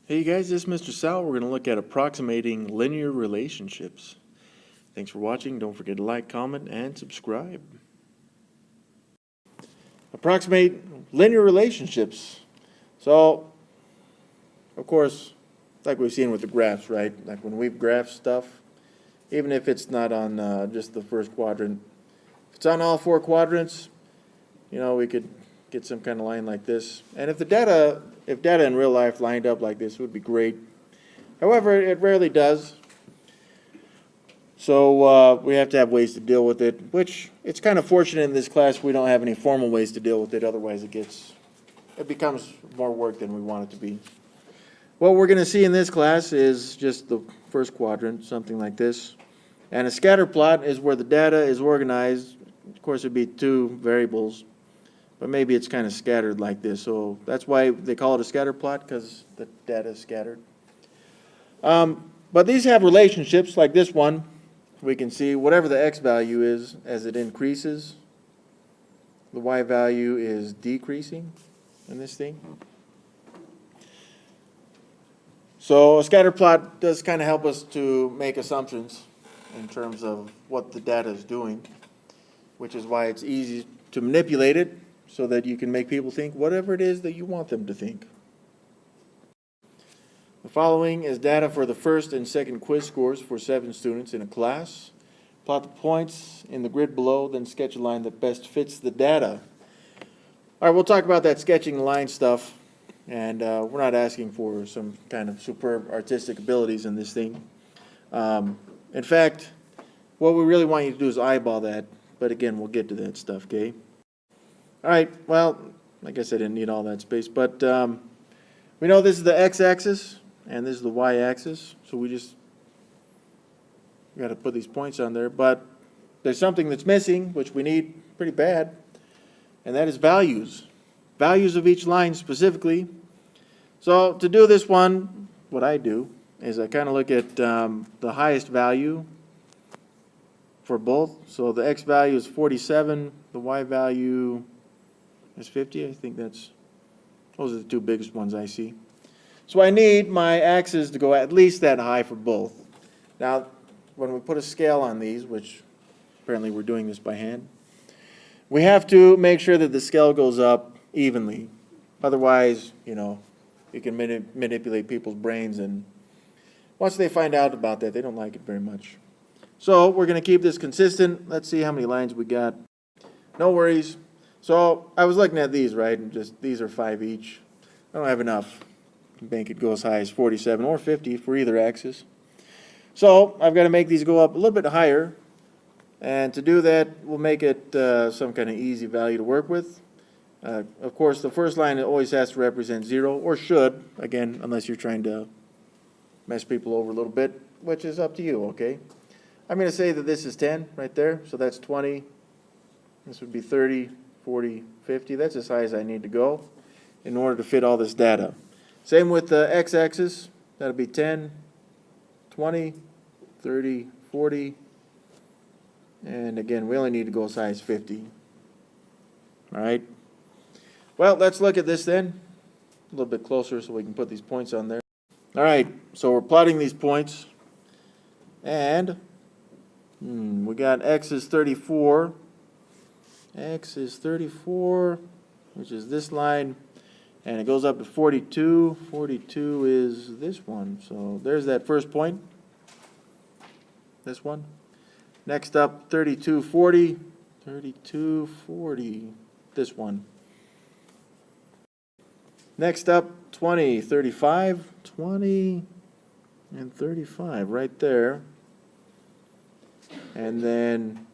Hey guys, this is Mr. Sal. We're going to look at approximating linear relationships. Thanks for watching. Don't forget to like, comment, and subscribe. Approximate linear relationships. So, of course, like we've seen with the graphs, right? Like when we've graphed stuff, even if it's not on just the first quadrant, if it's on all four quadrants, we could get some kind of line like this. And if data in real life lined up like this, it would be great. However, it rarely does. So we have to have ways to deal with it, which it's kind of fortunate in this class we don't have any formal ways to deal with it. Otherwise, it becomes more work than we want it to be. What we're going to see in this class is just the first quadrant, something like this. And a scatter plot is where the data is organized. Of course, it would be two variables, but maybe it's kind of scattered like this. So that's why they call it a scatter plot, because the data is scattered. But these have relationships like this one. We can see whatever the x value is as it increases, the y value is decreasing in this thing. So a scatter plot does kind of help us to make assumptions in terms of what the data is doing, which is why it's easy to manipulate it so that you can make people think whatever it is that you want them to think. The following is data for the first and second quiz scores for 7 students in a class. Plot the points in the grid below, then sketch a line that best fits the data. All right, we'll talk about that sketching the line stuff, and we're not asking for some kind of superb artistic abilities in this thing. In fact, what we really want you to do is eyeball that, but again, we'll get to that stuff, okay? All right, well, I guess I didn't need all that space, but we know this is the x-axis, and this is the y-axis, so we got to put these points on there, but there's something that's missing, which we need pretty bad, and that is values. Values of each line specifically. So to do this one, what I do is I kind of look at the highest value for both. So the x value is 47, the y value is 50. I think those are the two biggest ones I see. So I need my axes to go at least that high for both. Now, when we put a scale on these, which apparently we're doing this by hand, we have to make sure that the scale goes up evenly. Otherwise, you can manipulate people's brains, and once they find out about that, they don't like it very much. So we're going to keep this consistent. Let's see how many lines we got. No worries. So I was looking at these, right, and just these are 5 each. I don't have enough to make it go as high as 47 or 50 for either axis. So I've got to make these go up a little bit higher, and to do that, we'll make it some kind of easy value to work with. Of course, the first line always has to represent 0, or should, again, unless you're trying to mess people over a little bit, which is up to you, okay? I'm going to say that this is 10 right there, so that's 20. This would be 30, 40, 50. That's as high as I need to go in order to fit all this data. Same with the x-axis. That'll be 10, 20, 30, 40. And again, we only need to go as high as 50. All right. Well, let's look at this then a little bit closer so we can put these points on there. All right, so we're plotting these points, and we got x is 34. X is 34, which is this line, and it goes up to 42. 42 is this one, so there's that first point, this one. Next up, 32, 40. 32, 40, this one. Next up, 20, 35, 20, and 35, right there. And then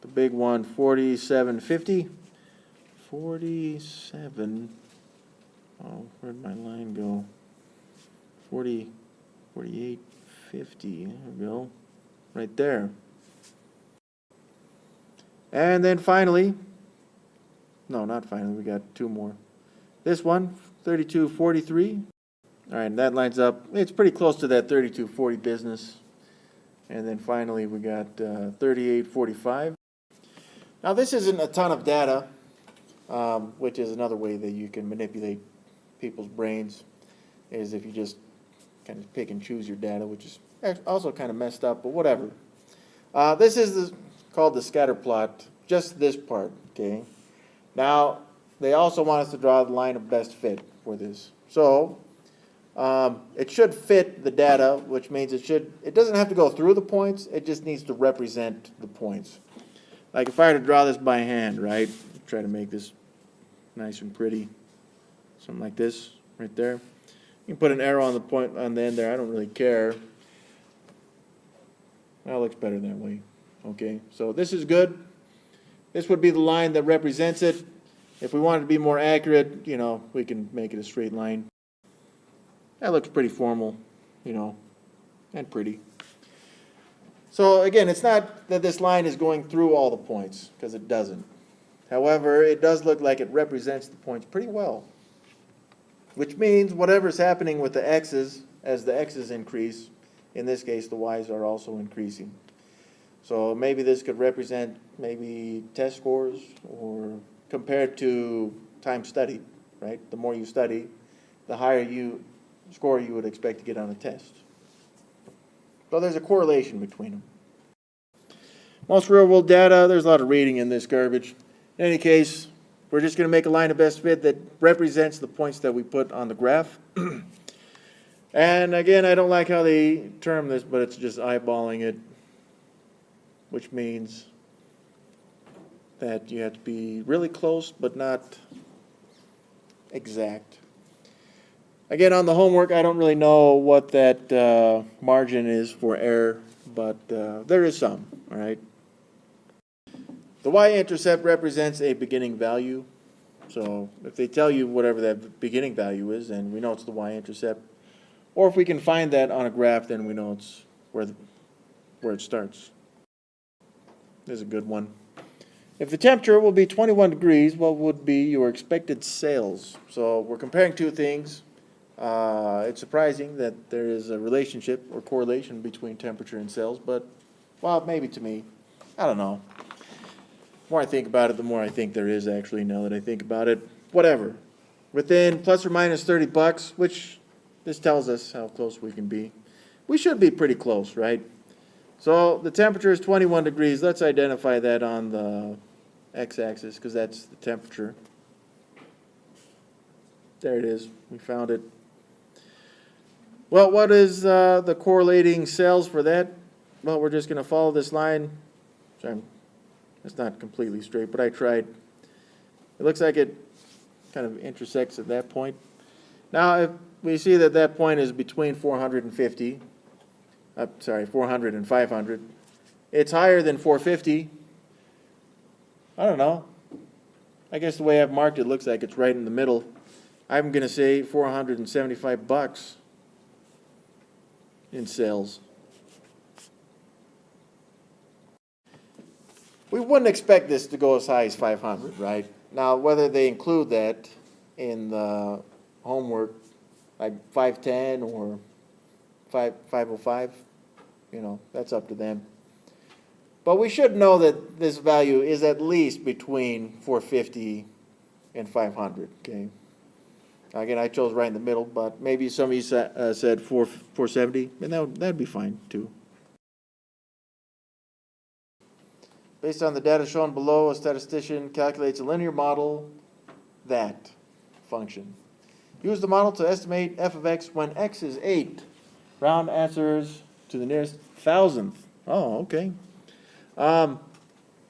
the big one, 47, 50. 47, oh, where'd my line go? 40, 48, 50, there we go, right there. And then finally, no, not finally, we got 2 more. This one, 32, 43. All right, and that lines up. It's pretty close to that 32, 40 business. And then finally, we got 38, 45. Now, this isn't a ton of data, which is another way that you can manipulate people's brains. is if you just kind of pick and choose your data, which is also kind of messed up, but whatever. This is called the scatter plot, just this part, okay? Now, they also want us to draw the line of best fit for this. So, it should fit the data, which means it doesn't have to go through the points, it just needs to represent the points. Like if I were to draw this by hand, right? Try to make this nice and pretty. Something like this, right there. You can put an arrow on the point on the end there, I don't really care. That looks better that way. Okay, so this is good. This would be the line that represents it. If we wanted to be more accurate, you know, we can make it a straight line. That looks pretty formal, you know, and pretty. So again, it's not that this line is going through all the points, because it doesn't. However, it does look like it represents the points pretty well. Which means whatever's happening with the x's, as the x's increase, in this case the y's are also increasing. So maybe this could represent maybe test scores, or compared to time studied, right? The more you study, the higher score you would expect to get on a test. So there's a correlation between them. Most real world data, there's a lot of reading in this garbage. In any case, we're just going to make a line of best fit that represents the points that we put on the graph. And again, I don't like how they term this, but it's just eyeballing it, which means that you have to be really close, but not exact. Again, on the homework, I don't really know what that margin is for error, but there is some, all right? The y-intercept represents a beginning value. So if they tell you whatever that beginning value is, then we know it's the y-intercept. Or if we can find that on a graph, then we know it's where it starts. This is a good one. If the temperature will be 21 degrees, what would be your expected sales? So we're comparing two things. It's surprising that there is a relationship or correlation between temperature and sales, but, well, maybe to me. I don't know. The more I think about it, the more I think there is actually, now that I think about it. Whatever. Within plus or minus $30, which this tells us how close we can be. We should be pretty close, right? So the temperature is 21 degrees. Let's identify that on the x-axis, because that's the temperature. There it is. We found it. Well, what is the correlating sales for that? Well, we're just going to follow this line. It's not completely straight, but I tried. It looks like it kind of intersects at that point. Now, if we see that that point is between 400 and 500. It's higher than 450. I don't know. I guess the way I've marked it looks like it's right in the middle. I'm going to say $475 in sales. We wouldn't expect this to go as high as 500, right? Now, whether they include that in the homework, like 510 or 505, you know, that's up to them. But we should know that this value is at least between 450 and 500, okay? Again, I chose right in the middle, but maybe some of you said 470, and that'd be fine too. Based on the data shown below, a statistician calculates a linear model that function. Use the model to estimate f of x when x is 8. Round answers to the nearest thousandth. Oh, okay.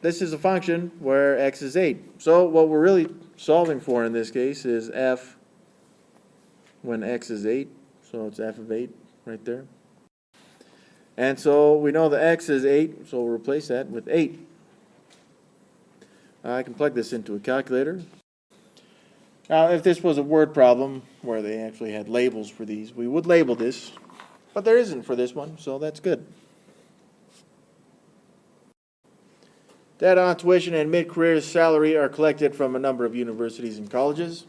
This is a function where x is 8. So what we're really solving for in this case is f when x is 8. So it's f of 8 right there. And so we know the x is 8, so we'll replace that with 8. I can plug this into a calculator. Now, if this was a word problem where they actually had labels for these, we would label this, but there isn't for this one, so that's good. Data on tuition and mid-career salary are collected from a number of universities and colleges.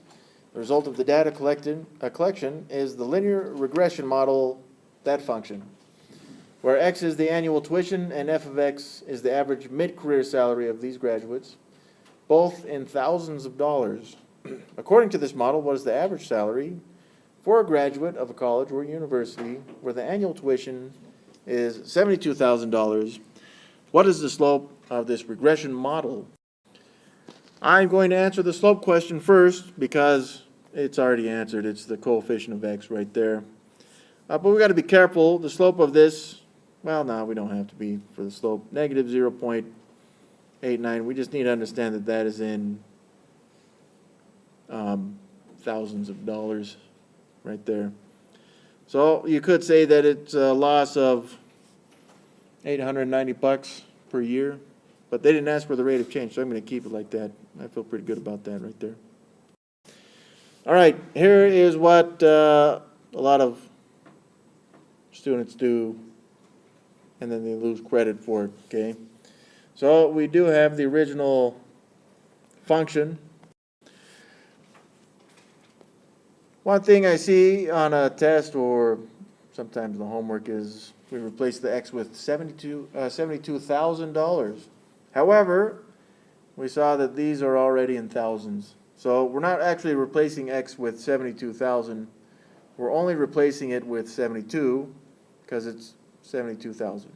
The result of the data collection is the linear regression model, that function, where x is the annual tuition and f of x is the average mid-career salary of these graduates, both in thousands of dollars. According to this model, what is the average salary for a graduate of a college or university where the annual tuition is $72,000, what is the slope of this regression model? I'm going to answer the slope question first because it's already answered. It's the coefficient of x right there. But we got to be careful. The slope of this, well, no, we don't have to be for the slope. Negative 0.89. We just need to understand that that is in thousands of dollars right there. So you could say that it's a loss of $890 per year, but they didn't ask for the rate of change, so I'm going to keep it like that. I feel pretty good about that right there. All right, here is what a lot of students do, and then they lose credit for it, okay? So we do have the original function. One thing I see on a test or sometimes the homework is we replace the x with $72,000. However, we saw that these are already in thousands. So we're not actually replacing x with 72,000. We're only replacing it with 72 because it's 72,000.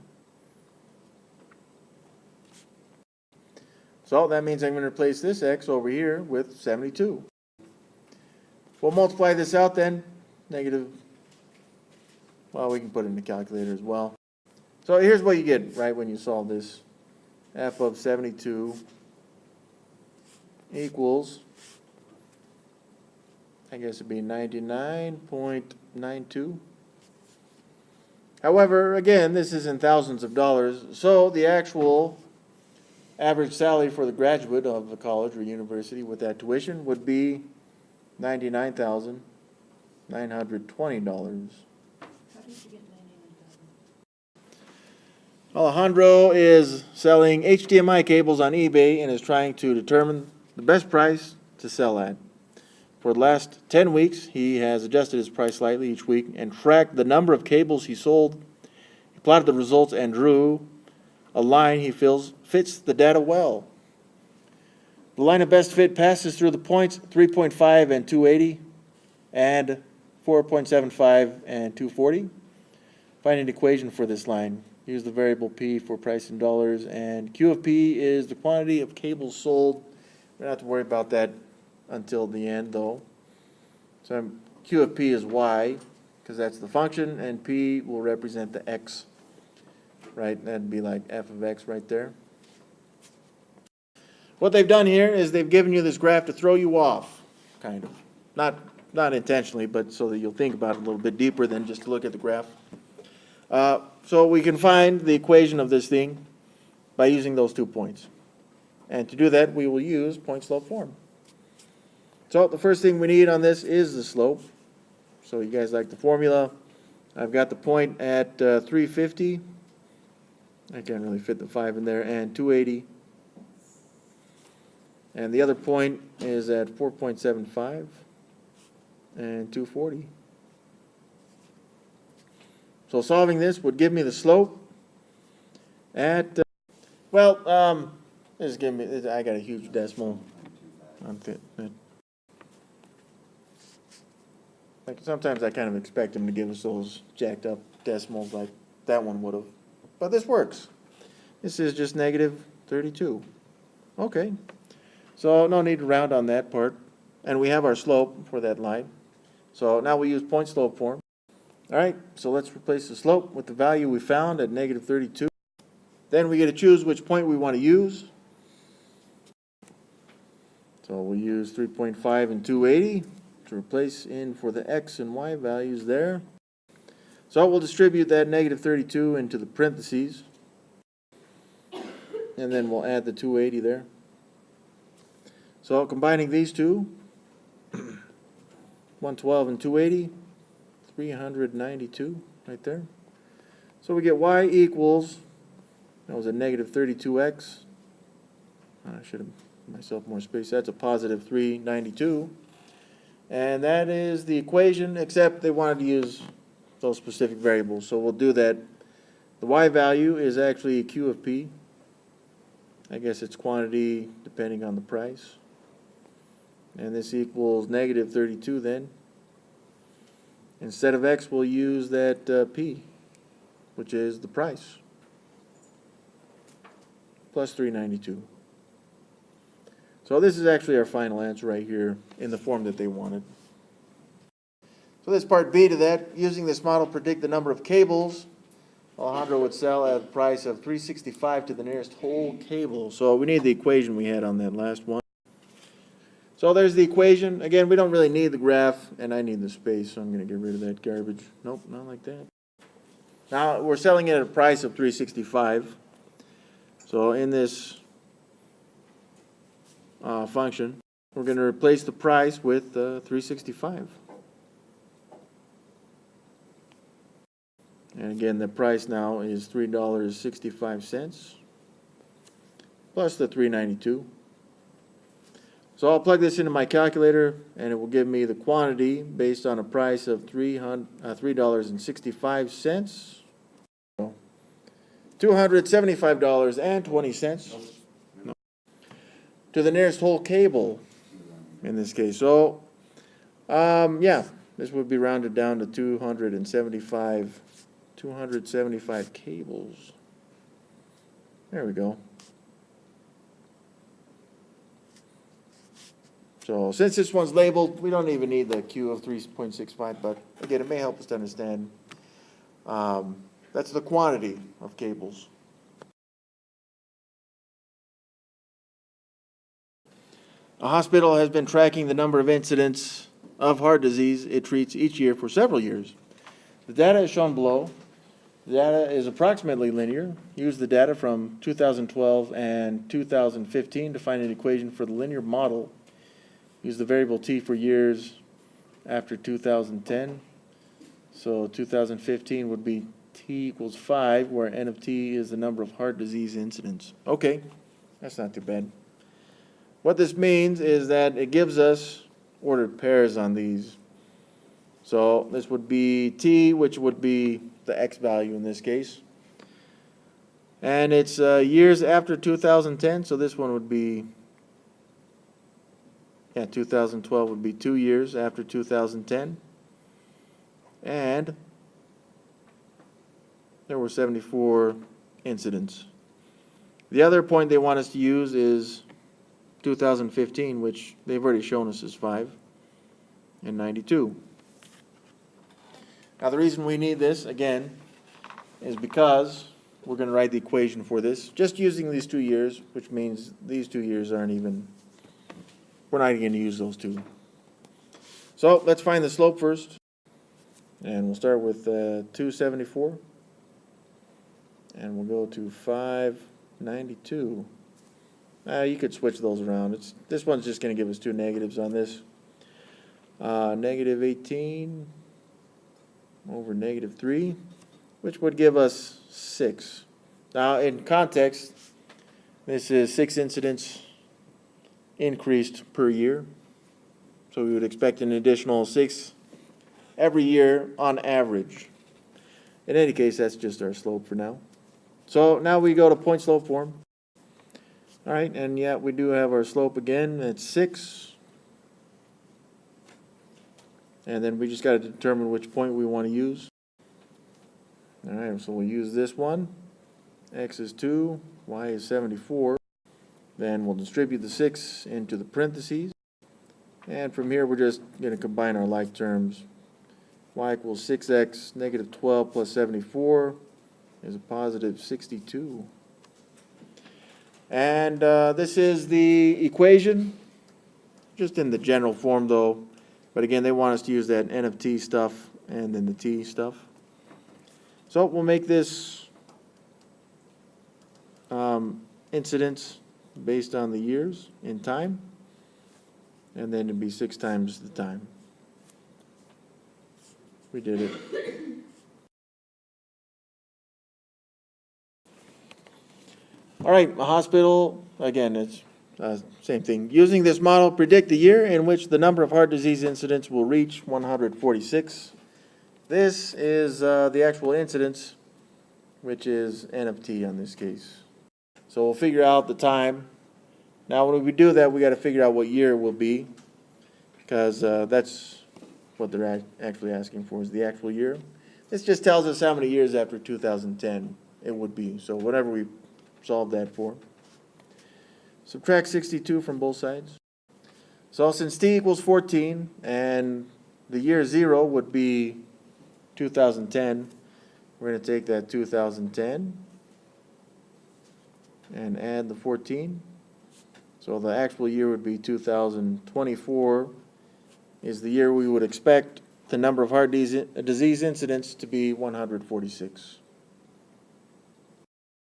So that means I'm going to replace this x over here with 72. We'll multiply this out then, negative, well, we can put it in the calculator as well. So here's what you get, right, when you solve this. F of 72 equals, I guess it'd be 99.92. However, again, this is in thousands of dollars, so the actual average salary for the graduate of a college or university with that tuition would be $99,920. How did you get 99,000? Alejandro is selling HDMI cables on eBay and is trying to determine the best price to sell at. For the last 10 weeks, he has adjusted his price slightly each week and tracked the number of cables he sold. He plotted the results and drew a line he feels fits the data well. The line of best fit passes through the points 3.5 and 280 and 4.75 and 240. Find an equation for this line. Use the variable P for price in dollars, and Q of P is the quantity of cables sold. We don't have to worry about that until the end, though. So Q of P is Y, because that's the function, and P will represent the X, right? That'd be like F of X right there. What they've done here is they've given you this graph to throw you off, kind of. Not intentionally, but so that you'll think about it a little bit deeper than just to look at the graph. So we can find the equation of this thing by using those 2 points. And to do that, we will use point-slope form. So the first thing we need on this is the slope. So you guys like the formula. I've got the point at 350. I can't really fit the 5 in there, and 280. And the other point is at 4.75 and 240. So solving this would give me the slope at, just give me, I got a huge decimal. Like sometimes I kind of expect them to give us those jacked up decimals like that one would have. But this works. This is just negative 32. Okay. So no need to round on that part. And we have our slope for that line. So now we use point slope form. All right, so let's replace the slope with the value we found at negative 32. Then we get to choose which point we want to use. So we'll use 3.5 and 280 to replace in for the x and y values there. So we'll distribute that negative 32 into the parentheses. And then we'll add the 280 there. So combining these two, 112 and 280, 392 right there. So we get y equals, that was a negative 32x. I should have myself more space. That's a positive 392. And that is the equation, except they wanted to use those specific variables. So we'll do that. The y value is actually Q of P. I guess it's quantity depending on the price. And this equals negative 32 then. Instead of X, we'll use that P, which is the price, plus 392. So this is actually our final answer right here in the form that they wanted. So this part B to that, using this model, predict the number of cables Alejandro would sell at a price of $3.65 to the nearest whole cable. So we need the equation we had on that last one. So there's the equation. Again, we don't really need the graph, and I need the space, so I'm going to get rid of that garbage. Nope, not like that. Now, we're selling it at a price of $3.65. So in this function, we're going to replace the price with $3.65. And again, the price now is $3.65 plus the $3.92. So I'll plug this into my calculator, and it will give me the quantity based on a price of $3.65. $275.20 to the nearest whole cable in this case. So, yeah, this would be rounded down to 275 cables. There we go. So since this one's labeled, we don't even need the Q of 3.65, but again, it may help us to understand. That's the quantity of cables. A hospital has been tracking the number of incidents of heart disease it treats each year for several years. The data is shown below. The data is approximately linear. Use the data from 2012 and 2015 to find an equation for the linear model. Use the variable t for years after 2010. So 2015 would be t equals 5, where n of t is the number of heart disease incidents. Okay, that's not too bad. What this means is that it gives us ordered pairs on these. So this would be t, which would be the x value in this case. And it's years after 2010, so this one would be, 2012 would be 2 years after 2010. And there were 74 incidents. The other point they want us to use is 2015, which they've already shown us is 5, and 92. Now the reason we need this, again, is because we're going to write the equation for this, just using these 2 years, which means these 2 years aren't even, we're not even going to use those two. So let's find the slope first, and we'll start with 274, and we'll go to 592. You could switch those around. This one's just going to give us two negatives on this. Negative 18 over negative 3, which would give us 6. Now, in context, this is 6 incidents increased per year. So we would expect an additional 6 every year on average. In any case, that's just our slope for now. So now we go to point slope form. All right, and yeah, we do have our slope again. It's 6. And then we just got to determine which point we want to use. All right, so we'll use this one. X is 2, Y is 74. Then we'll distribute the 6 into the parentheses. And from here, we're just going to combine our like terms. Y equals 6x, negative 12 plus 74 is a positive 62. And this is the equation, just in the general form though. But again, they want us to use that n of t stuff and then the t stuff. So we'll make this incidence based on the years in time. And then it'd be 6 times the time. We did it. All right, a hospital, again, it's same thing. Using this model, predict the year in which the number of heart disease incidents will reach 146. This is the actual incidence, which is n of t on this case. So we'll figure out the time. Now when we do that, we got to figure out what year it will be, because that's what they're actually asking for, is the actual year. This just tells us how many years after 2010 it would be, so whatever we solve that for. Subtract 62 from both sides. So since t equals 14, and the year 0 would be 2010, we're going to take that 2010 and add the 14. So the actual year would be 2024 is the year we would expect the number of heart disease incidents to be 146.